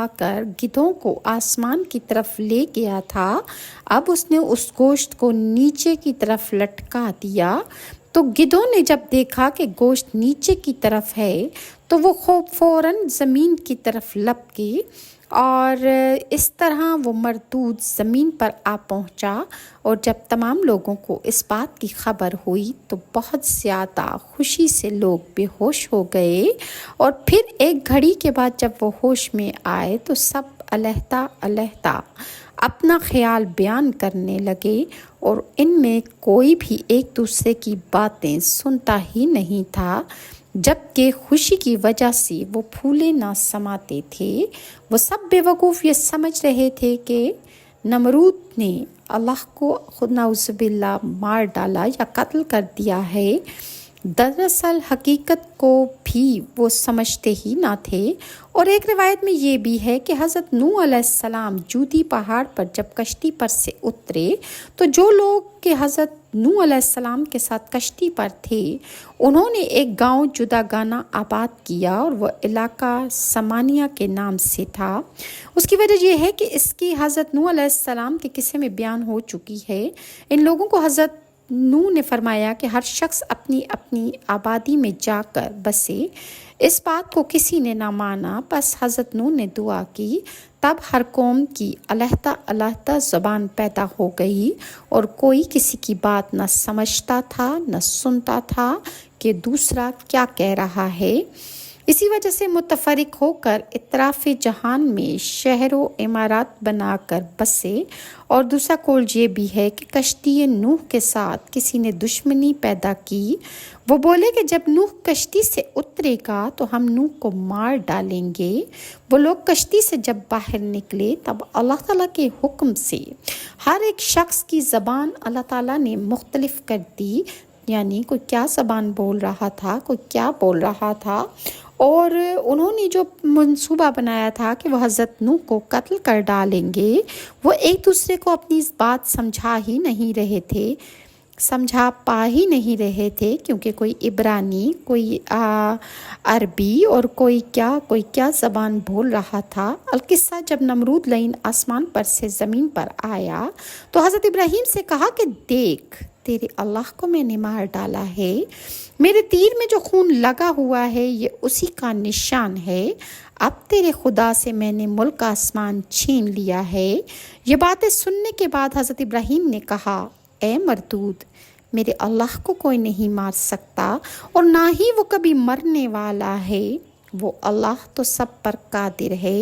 اٹھا کر گدھوں کو آسمان کی طرف لے گیا تھا، اب اس نے اس گوشت کو نیچے کی طرف لٹکا دیا۔ تو گدھوں نے جب دیکھا کہ گوشت نیچے کی طرف ہے تو وہ فوراً زمین کی طرف لپکی، اور اس طرح وہ مردود زمین پر آ پہنچا۔ اور جب تمام لوگوں کو اس بات کی خبر ہوئی تو بہت زیادہ خوشی سے لوگ بے ہوش ہو گئے، اور پھر ایک گھڑی کے بعد جب وہ ہوش میں آئے تو سب علیحدہ علیحدہ اپنا خیال بیان کرنے لگے، اور ان میں کوئی بھی ایک دوسرے کی باتیں سنتا ہی نہیں تھا، جبکہ خوشی کی وجہ سے وہ پھولے نہ سماتے تھے۔ وہ سب بے وقوف یہ سمجھ رہے تھے کہ نمرود نے اللہ کو خود نعوذ باللہ مار ڈالا یا قتل کر دیا ہے۔ دراصل حقیقت کو بھی وہ سمجھتے ہی نہ تھے۔ اور ایک روایت میں یہ بھی ہے کہ حضرت نوح علیہ السلام جودی پہاڑ پر جب کشتی پر سے اترے تو جو لوگ کہ حضرت نوح علیہ السلام کے ساتھ کشتی پر تھے، انہوں نے ایک گاؤں جداگانہ آباد کیا، اور وہ علاقہ سمانیہ کے نام سے تھا۔ اس کی وجہ یہ ہے کہ اس کی حضرت نوح علیہ السلام کے قصے میں بیان ہو چکی ہے۔ ان لوگوں کو حضرت نوح نے فرمایا کہ ہر شخص اپنی اپنی آبادی میں جا کر بسے۔ اس بات کو کسی نے نہ مانا، بس حضرت نوح نے دعا کی، تب ہر قوم کی علیحدہ علیحدہ زبان پیدا ہو گئی، اور کوئی کسی کی بات نہ سمجھتا تھا نہ سنتا تھا کہ دوسرا کیا کہہ رہا ہے۔ اسی وجہ سے متفرق ہو کر اطراف جہان میں شہر و عمارات بنا کر بسے۔ اور دوسرا قول یہ بھی ہے کہ کشتی نوح کے ساتھ کسی نے دشمنی پیدا کی۔ وہ بولے کہ جب نوح کشتی سے اترے گا تو ہم نوح کو مار ڈالیں گے۔ وہ لوگ کشتی سے جب باہر نکلے تب اللہ تعالیٰ کے حکم سے ہر ایک شخص کی زبان اللہ تعالیٰ نے مختلف کر دی، یعنی کوئی کیا زبان بول رہا تھا، کوئی کیا بول رہا تھا، اور انہوں نے جو منصوبہ بنایا تھا کہ وہ حضرت نوح کو قتل کر ڈالیں گے، وہ ایک دوسرے کو اپنی اس بات سمجھا پا ہی نہیں رہے تھے، کیونکہ کوئی عبرانی، کوئی عربی، اور کوئی کیا زبان بول رہا تھا۔ القصہ جب نمرود لعین آسمان پر سے زمین پر آیا تو حضرت ابراہیم سے کہا کہ دیکھ، تیرے اللہ کو میں نے مار ڈالا ہے، میرے تیر میں جو خون لگا ہوا ہے یہ اسی کا نشان ہے، اب تیرے خدا سے میں نے ملک آسمان چھین لیا ہے۔ یہ باتیں سننے کے بعد حضرت ابراہیم نے کہا، اے مردود، میرے اللہ کو کوئی نہیں مار سکتا، اور نہ ہی وہ کبھی مرنے والا ہے، وہ اللہ تو سب پر قادر ہے۔